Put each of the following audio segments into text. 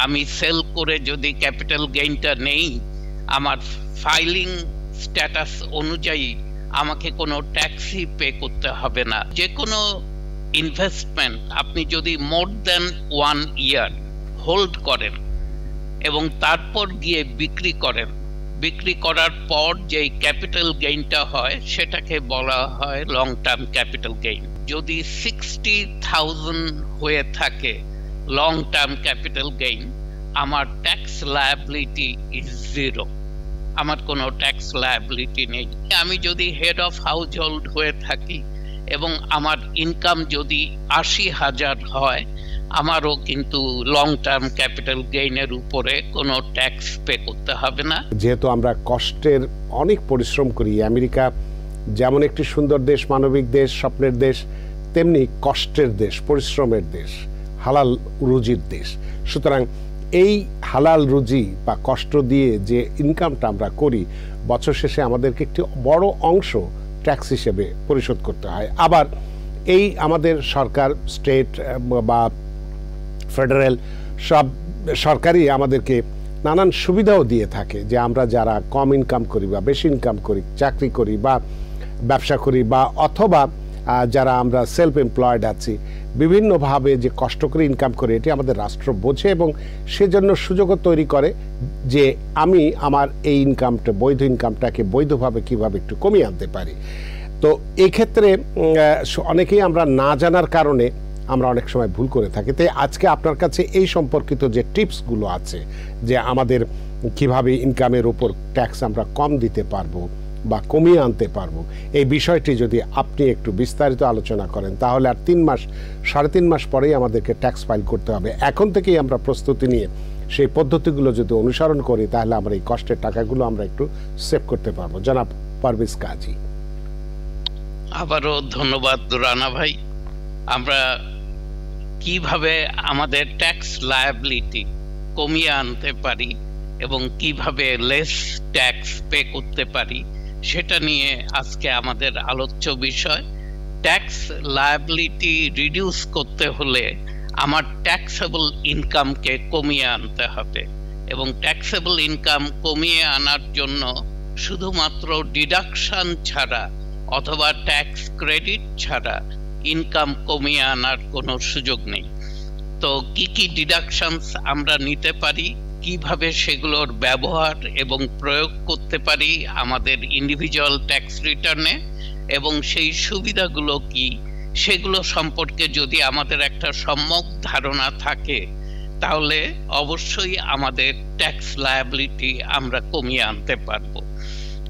আমি সেল করে যদি ক্যাপিটাল গেইনটা নেই, আমার ফাইলিং স্ট্যাটাস অনুযায়ী আমাকে কোনো ট্যাক্সই পে করতে হবে না। যে কোনো ইনভেস্টমেন্ট আপনি যদি মোর দ্যান 1 ইয়ার হোল্ড করেন এবং তারপর গিয়ে বিক্রি করেন, বিক্রি করার পর যেই ক্যাপিটাল গেইনটা হয় সেটাকে বলা হয় লং টার্ম ক্যাপিটাল গেইন। যদি 60,000 হয়ে থাকে লং টার্ম ক্যাপিটাল গেইন, আমার ট্যাক্স লায়াবিলিটি ইজ 0, আমার কোনো ট্যাক্স লায়াবিলিটি নেই। আমি যদি হেড অফ হাউস হোল্ড হয়ে থাকি এবং আমার ইনকাম যদি 80,000 হয়, আমারও কিন্তু লং টার্ম ক্যাপিটাল গেইনের উপরে কোনো ট্যাক্স পে করতে হবে না। যেহেতু আমরা কষ্টের অনেক পরিশ্রম করি, আমেরিকা যেমন একটি সুন্দর দেশ, মানবিক দেশ, স্বপ্নের দেশ, তেমনি কষ্টের দেশ, পরিশ্রমের দেশ, হালাল রুজির দেশ। সুতরাং এই হালাল রুজি বা কষ্ট দিয়ে যে ইনকামটা আমরা করি, বছর শেষে আমাদেরকে একটি বড় অংশ ট্যাক্স হিসেবে পরিশোধ করতে হয়। আবার এই আমাদের সরকার, স্টেট বা ফেডারেল সব সরকারই আমাদেরকে নানান সুবিধাও দিয়ে থাকে, যে আমরা যারা কম ইনকাম করি বা বেশি ইনকাম করি, চাকরি করি বা ব্যবসা করি বা অথবা যারা আমরা সেলফ এমপ্লয়েড আছি, বিভিন্নভাবে যে কষ্ট করে ইনকাম করে, এটি আমাদের রাষ্ট্র বোঝে এবং সেজন্য সুযোগও তৈরি করে যে আমি আমার এই ইনকামটা, বৈধ ইনকামটাকে বৈধভাবে কিভাবে একটু কমিয়ে আনতে পারি। তো এই ক্ষেত্রে অনেকেই আমরা না জানার কারণে আমরা অনেক সময় ভুল করে থাকি। তাই আজকে আপনার কাছে এই সম্পর্কিত যে টিপসগুলো আছে, যে আমাদের কিভাবে ইনকামের উপর ট্যাক্স আমরা কম দিতে পারবো বা কমিয়ে আনতে পারবো, এই বিষয়টি যদি আপনি একটু বিস্তারিত আলোচনা করেন, তাহলে আর 3 মাস, 3.5 মাস পরেই আমাদেরকে ট্যাক্স ফাইল করতে হবে। এখন থেকেই আমরা প্রস্তুতি নিয়ে সেই পদ্ধতিগুলো যদি অনুসরণ করি, তাহলে আমরা এই কষ্টের টাকাগুলো আমরা একটু সেভ করতে পারবো। জনাব পারভেজ কাজী, আবারও ধন্যবাদ রানা ভাই। আমরা কিভাবে আমাদের ট্যাক্স লায়াবিলিটি কমিয়ে আনতে পারি এবং কিভাবে লেস ট্যাক্স পে করতে পারি, সেটা নিয়ে আজকে আমাদের আলোচ্য বিষয়। ট্যাক্স লায়াবিলিটি রিডিউস করতে হলে আমার ট্যাক্সেবল ইনকামকে কমিয়ে আনতে হবে এবং ট্যাক্সেবল ইনকাম কমিয়ে আনার জন্য শুধুমাত্র ডিডাকশন ছাড়া অথবা ট্যাক্স ক্রেডিট ছাড়া ইনকাম কমিয়ে আনার কোনো সুযোগ নেই। তো কি কি ডিডাকশনস আমরা নিতে পারি, কিভাবে সেগুলোর ব্যবহার এবং প্রয়োগ করতে পারি আমাদের ইন্ডিভিজুয়াল ট্যাক্স রিটার্নে এবং সেই সুবিধাগুলো কি, সেগুলো সম্পর্কে যদি আমাদের একটা সম্যক ধারণা থাকে, তাহলে অবশ্যই আমাদের ট্যাক্স লায়াবিলিটি আমরা কমিয়ে আনতে পারবো।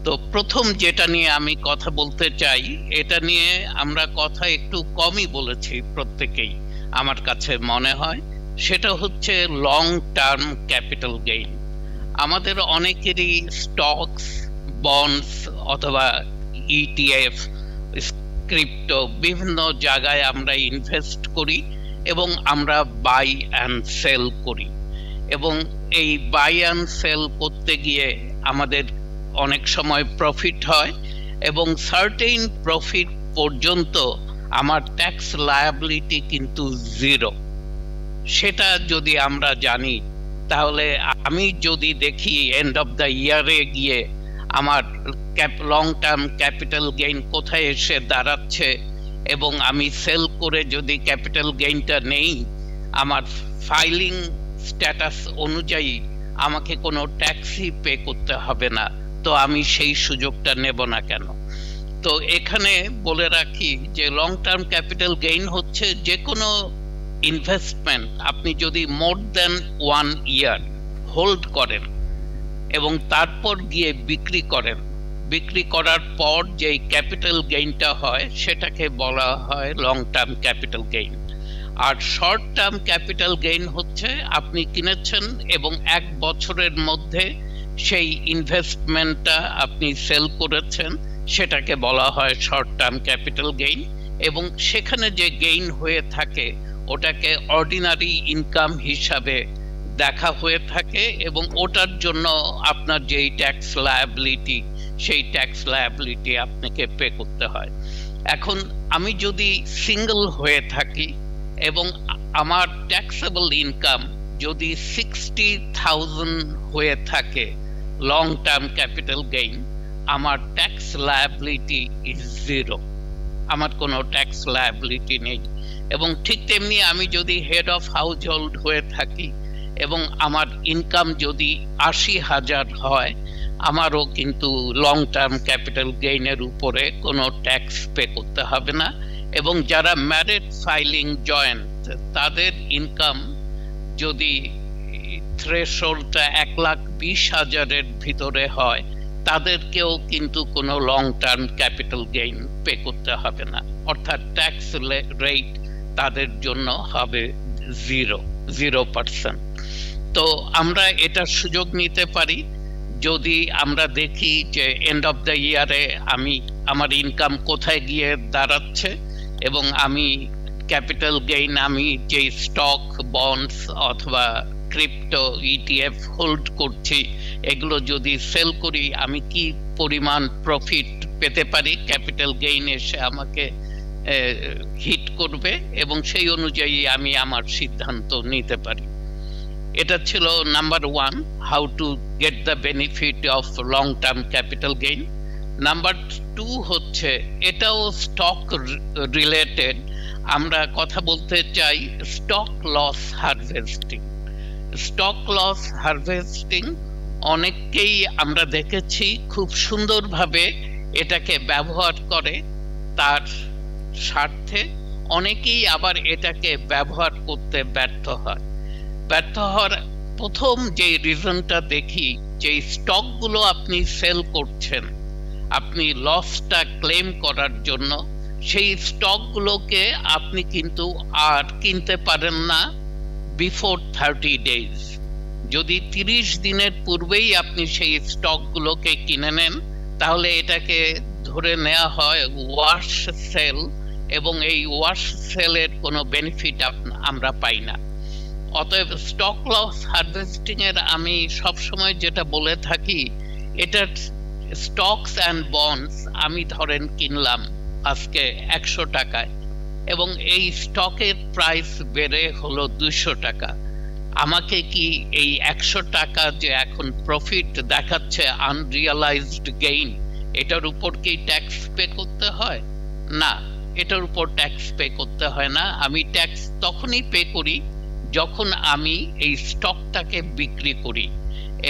তো প্রথম যেটা নিয়ে আমি কথা বলতে চাই, এটা নিয়ে আমরা কথা একটু কমই বলেছি প্রত্যেকেই আমার কাছে মনে হয়, সেটা হচ্ছে লং টার্ম ক্যাপিটাল গেইন। আমাদের অনেকেরই স্টকস, বন্ডস অথবা ইটিএফ, ক্রিপ্টো, বিভিন্ন জায়গায় আমরা ইনভেস্ট করি এবং আমরা বাই অ্যান্ড সেল করি এবং এই বাই অ্যান্ড সেল করতে গিয়ে আমাদের অনেক সময় প্রফিট হয় এবং সার্টেইন প্রফিট পর্যন্ত আমার ট্যাক্স লায়াবিলিটি কিন্তু 0। সেটা যদি আমরা জানি, তাহলে আমি যদি দেখি এন্ড অফ দ্য ইয়ারে গিয়ে আমার লং টার্ম ক্যাপিটাল গেইন কোথায় এসে দাঁড়াচ্ছে এবং আমি সেল করে যদি ক্যাপিটাল গেইনটা নেই, আমার ফাইলিং স্ট্যাটাস অনুযায়ী আমাকে কোনো ট্যাক্সই পে করতে হবে না, তো আমি সেই সুযোগটা নেব না কেন? তো এখানে বলে রাখি যে লং টার্ম ক্যাপিটাল গেইন হচ্ছে যে কোনো ইনভেস্টমেন্ট আপনি যদি মোর দ্যান 1 ইয়ার হোল্ড করেন এবং তারপর গিয়ে বিক্রি করেন, বিক্রি করার পর যেই ক্যাপিটাল গেইনটা হয় সেটাকে বলা হয় লং টার্ম ক্যাপিটাল গেইন। আর শর্ট টার্ম ক্যাপিটাল গেইন হচ্ছে আপনি কিনেছেন এবং 1 বছরের মধ্যে সেই ইনভেস্টমেন্টটা আপনি সেল করেছেন, সেটাকে বলা হয় শর্ট টার্ম ক্যাপিটাল গেইন এবং সেখানে যে গেইন হয়ে থাকে ওটাকে অর্ডিনারি ইনকাম হিসাবে দেখা হয়ে থাকে এবং ওটার জন্য আপনার যেই ট্যাক্স লায়াবিলিটি, সেই ট্যাক্স লায়াবিলিটি আপনাকে পে করতে হয়। এখন আমি যদি সিঙ্গেল হয়ে থাকি এবং আমার ট্যাক্সেবল ইনকাম যদি 60,000 হয়ে থাকে লং টার্ম ক্যাপিটাল গেইন, আমার ট্যাক্স লায়াবিলিটি ইজ 0, আমার কোনো ট্যাক্স লায়াবিলিটি নেই। এবং ঠিক তেমনি আমি যদি হেড অফ হাউস হোল্ড হয়ে থাকি এবং আমার ইনকাম যদি 80,000 হয়, আমারও কিন্তু লং টার্ম ক্যাপিটাল গেইনের উপরে কোনো ট্যাক্স পে করতে হবে না। এবং যারা ম্যারিড ফাইলিং জয়েন্ট, তাদের ইনকাম যদি থ্রেশহোল্ডটা 1,20,000-এর ভিতরে হয়, তাদেরকেও কিন্তু কোনো long term capital gain pay করতে হবে না, অর্থাৎ ট্যাক্স রেট তাদের জন্য হবে 0%। তো আমরা এটার সুযোগ নিতে পারি যদি আমরা দেখি যে এন্ড অফ দ্য ইয়ারে আমার ইনকাম কোথায় গিয়ে দাঁড়াচ্ছে, এবং আমি ক্যাপিটাল গেইন আমি যে স্টক, বন্ডস অথবা ক্রিপ্টো, ইটিএফ হোল্ড করছি, এগুলো যদি সেল করি আমি কি পরিমাণ প্রফিট পেতে পারি, ক্যাপিটাল গেইন এসে আমাকে হিট করবে, এবং সেই অনুযায়ী আমি আমার সিদ্ধান্ত নিতে পারি। এটা ছিল number 1, how to get the benefit of long term capital gain. Number 2 হচ্ছে, এটাও স্টক রিলেটেড, আমরা কথা বলতে চাই stock loss harvesting. Stock loss harvesting অনেককেই আমরা দেখেছি খুব সুন্দরভাবে এটাকে ব্যবহার করে তার স্বার্থে, অনেকেই আবার এটাকে ব্যবহার করতে ব্যর্থ হয়। ব্যর্থ হওয়ার প্রথম যে রিজনটা দেখি, যে স্টকগুলো আপনি সেল করছেন আপনি লসটা ক্লেম করার জন্য, সেই স্টকগুলোকে আপনি কিন্তু আর কিনতে পারেন না বিফোর 30 days। যদি 30 দিনের পূর্বেই আপনি সেই স্টকগুলোকে কিনে নেন, তাহলে এটাকে ধরে নেওয়া হয় ওয়াশ সেল, এবং এই ওয়াশ সেলের কোনো বেনিফিট আমরা পাই না। অতএব স্টক লস হারভেস্টিং এর আমি সবসময় যেটা বলে থাকি, এটার স্টকস অ্যান্ড বন্ডস আমি ধরেন কিনলাম আজকে 100 টাকায়, এবং এই স্টকের প্রাইস বেড়ে হলো 200 টাকা। আমাকে কি এই 100 টাকা যে এখন প্রফিট দেখাচ্ছে, আনরিয়ালাইজড গেইন, এটার উপর কি ট্যাক্স পে করতে হয়? না, এটার উপর ট্যাক্স পে করতে হয় না। আমি ট্যাক্স তখনই পে করি যখন আমি এই স্টকটাকে বিক্রি করি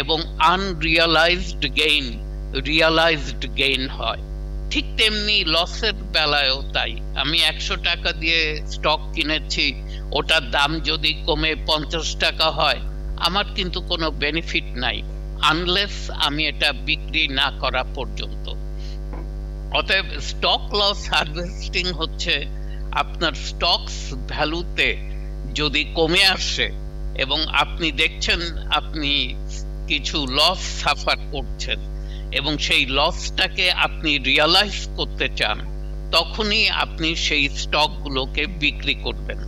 এবং আনরিয়ালাইজড গেইন রিয়ালাইজড গেইন হয়। ঠিক তেমনি লসের বেলায়ও তাই। আমি 100 টাকা দিয়ে স্টক কিনেছি, ওটার দাম যদি কমে 50 টাকা হয়, আমার কিন্তু কোনো বেনিফিট নাই আনলেস আমি এটা বিক্রি না করা পর্যন্ত। অতএব স্টক লস হারভেস্টিং হচ্ছে আপনার স্টকস ভ্যালুতে যদি কমে আসে এবং আপনি দেখছেন আপনি কিছু লস সাফার করছেন এবং সেই লসটাকে আপনি রিয়ালাইজ করতে চান, তখনই আপনি সেই স্টকগুলোকে বিক্রি করবেন।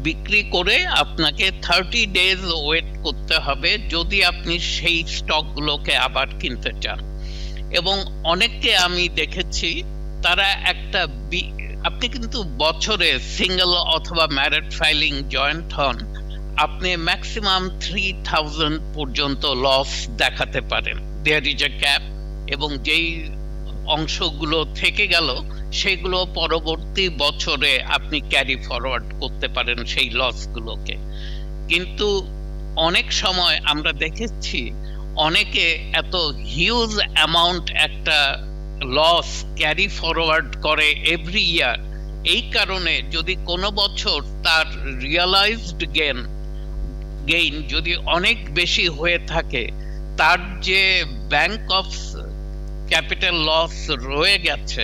বিক্রি করে আপনাকে 30 days ওয়েট করতে হবে যদি আপনি সেই স্টকগুলোকে আবার কিনতে চান। এবং অনেককে আমি দেখেছি তারা আপনি কিন্তু বছরে সিঙ্গেল অথবা ম্যারিড ফাইলিং জয়েন্ট হন, আপনি ম্যাক্সিমাম 3000 পর্যন্ত লস দেখাতে পারেন, দেয়ার ইজ এ ক্যাপ, এবং যেই অংশগুলো থেকে গেল সেগুলো পরবর্তী বছরে আপনি ক্যারি ফরওয়ার্ড করতে পারেন সেই লসগুলোকে। কিন্তু অনেক সময় আমরা দেখেছি অনেকে এত হিউজ অ্যামাউন্ট একটা লস ক্যারি ফরওয়ার্ড করে এভরি ইয়ার, এই কারণে যদি কোনো বছর তার রিয়ালাইজড গেইন যদি অনেক বেশি হয়ে থাকে, তার যে ব্যাংক অফ ক্যাপিটাল লস রয়ে গেছে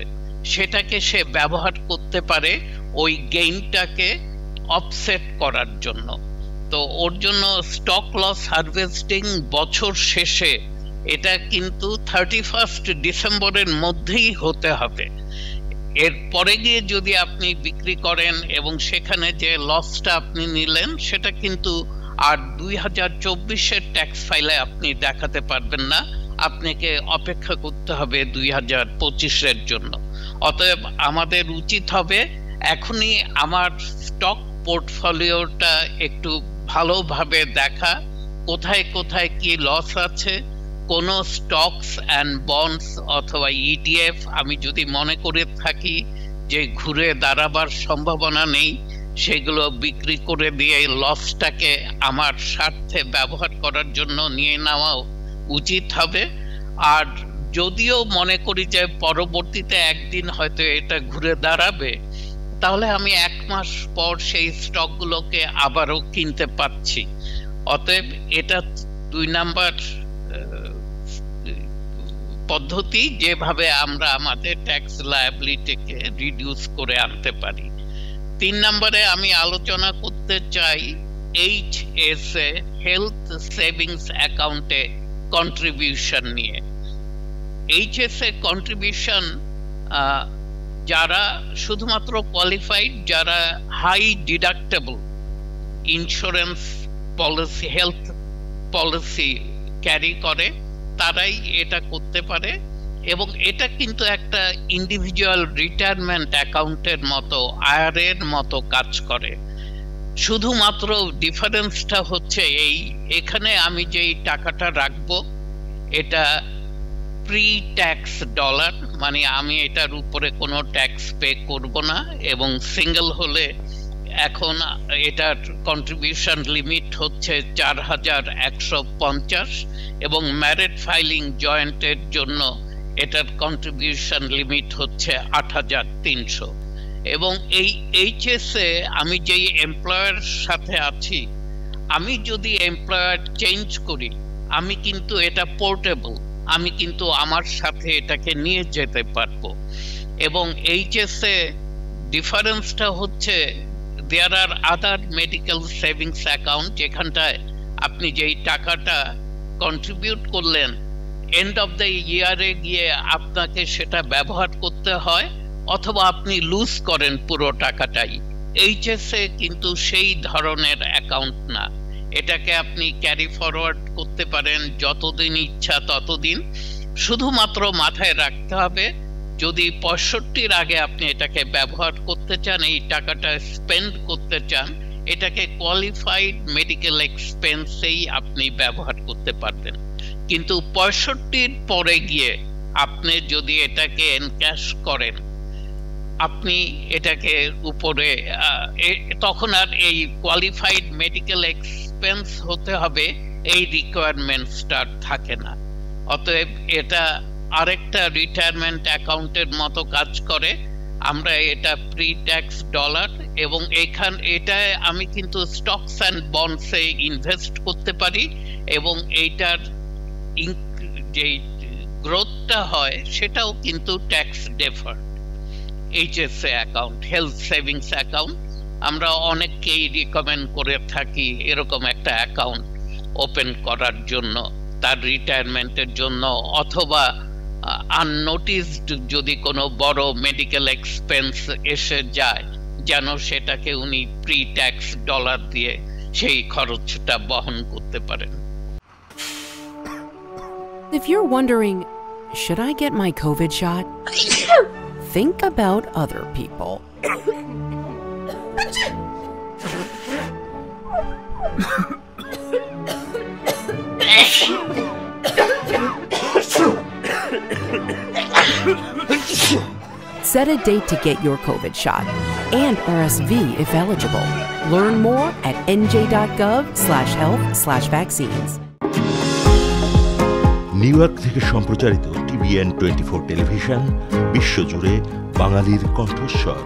সেটাকে সে ব্যবহার করতে পারে ওই গেইনটাকে অফসেট করার জন্য। তো ওর জন্য স্টক লস হারভেস্টিং বছর শেষে এটা কিন্তু 31 ডিসেম্বরের মধ্যেই হতে হবে। এরপরে গিয়ে যদি আপনি বিক্রি করেন এবং সেখানে যে লসটা আপনি নিলেন সেটা কিন্তু আর 2024-এর ট্যাক্স ফাইলে আপনি দেখাতে পারবেন না, আপনাকে অপেক্ষা করতে হবে 2025-এর জন্য। অতএব আমাদের উচিত হবে এখনই আমার স্টক পোর্টফোলিওটা একটু ভালোভাবে দেখা, কোথায় কোথায় কি লস আছে, কোন স্টকস অ্যান্ড বন্ডস অথবা ইটিএফ আমি যদি মনে করে থাকি যে ঘুরে দাঁড়াবার সম্ভাবনা নেই, সেগুলো বিক্রি করে দিয়ে লসটাকে আমার স্বার্থে ব্যবহার করার জন্য নিয়ে নেওয়া উচিত হবে। আর যদিও মনে করি যে পরবর্তীতে একদিন হয়তো এটা ঘুরে দাঁড়াবে, তাহলে আমি 1 মাস পর সেই স্টকগুলোকে আবারও কিনতে পারছি। অতএব এটা 2 নাম্বার পদ্ধতি যেভাবে আমরা আমাদের ট্যাক্স লায়াবিলিটিকে রিডিউস করে আনতে পারি। 3 নম্বরে আমি আলোচনা করতে চাই HSA হেলথ সেভিংস অ্যাকাউন্টে কন্ট্রিবিউশন নিয়ে। HSA কন্ট্রিবিউশন যারা শুধুমাত্র কোয়ালিফাইড, যারা high deductible insurance policy, health policy carry করে, তারাই এটা করতে পারে। এবং এটা কিন্তু একটা ইন্ডিভিজুয়াল রিটায়ারমেন্ট অ্যাকাউন্টের মতো, আয়ারের মতো কাজ করে। শুধুমাত্র ডিফারেন্সটা হচ্ছে এখানে আমি যেই টাকাটা রাখবো এটা প্রি ট্যাক্স ডলার, মানে আমি এটার উপরে কোনো ট্যাক্স পে করব না। এবং সিঙ্গেল হলে এখন এটার কন্ট্রিবিউশন লিমিট হচ্ছে 4150 এবং ম্যারিড ফাইলিং জয়েন্টের জন্য এটার কন্ট্রিবিউশন লিমিট হচ্ছে 8300। এবং এই HSA আমি যেই এমপ্লয়ার সাথে আছি, আমি যদি এমপ্লয়ার চেঞ্জ করি, আমি কিন্তু এটা পোর্টেবল, আমি কিন্তু আমার সাথে এটাকে নিয়ে যেতে পারবো। এবং HSA ডিফারেন্সটা হচ্ছে দেয়ার আর আদার মেডিকেল সেভিংস অ্যাকাউন্ট, যেখানটায় আপনি যেই টাকাটা কন্ট্রিবিউট করলেন এন্ড অফ দ্য ইয়ারে গিয়ে আপনাকে সেটা ব্যবহার করতে হয়, অথবা আপনি লুজ করেন পুরো টাকাটাই। HSA কিন্তু সেই ধরনের অ্যাকাউন্ট না, এটাকে আপনি ক্যারি ফরওয়ার্ড করতে পারেন যতদিন ইচ্ছা ততদিন। শুধুমাত্র মাথায় রাখতে হবে যদি 65-র আগে আপনি এটাকে ব্যবহার করতে চান, এই টাকাটা স্পেন্ড করতে চান, এটাকে কোয়ালিফাইড মেডিকেল এক্সপেন্সেই আপনি ব্যবহার করতে পারবেন। কিন্তু 65-র পরে গিয়ে আপনি যদি এটাকে এনক্যাশ করেন, আপনি এটাকে উপরে তখন আর এই কোয়ালিফাইড মেডিকেল এক্সপেন্স হতে হবে এই রিকোয়ারমেন্টসটা থাকে না। অতএব এটা আরেকটা রিটায়ারমেন্ট অ্যাকাউন্টের মতো কাজ করে। আমরা এটা প্রি ট্যাক্স ডলার, এবং এটায় আমি কিন্তু স্টকস অ্যান্ড বন্ডসে ইনভেস্ট করতে পারি, এবং এইটার যে গ্রোথটা হয় সেটাও কিন্তু tax deferred. HSA account, health savings account, আমরা অনেককেই রিকমেন্ড করে থাকি এরকম একটা অ্যাকাউন্ট ওপেন করার জন্য তার রিটায়ারমেন্টের জন্য, অথবা আননোটিসড যদি কোনো বড় মেডিকেল এক্সপেন্স এসে যায়, যেন সেটাকে উনি প্রি ট্যাক্স ডলার দিয়ে সেই খরচটা বহন করতে পারেন। If you're wondering, should I get my COVID shot? Think about other people. Set a date to get your COVID shot and RSV if eligible. Learn more at nj.gov/health/vaccines. New York থেকে সম্প্রচারিত TBN 24 television বিশ্বজুড়ে বাঙালির কণ্ঠস্বর।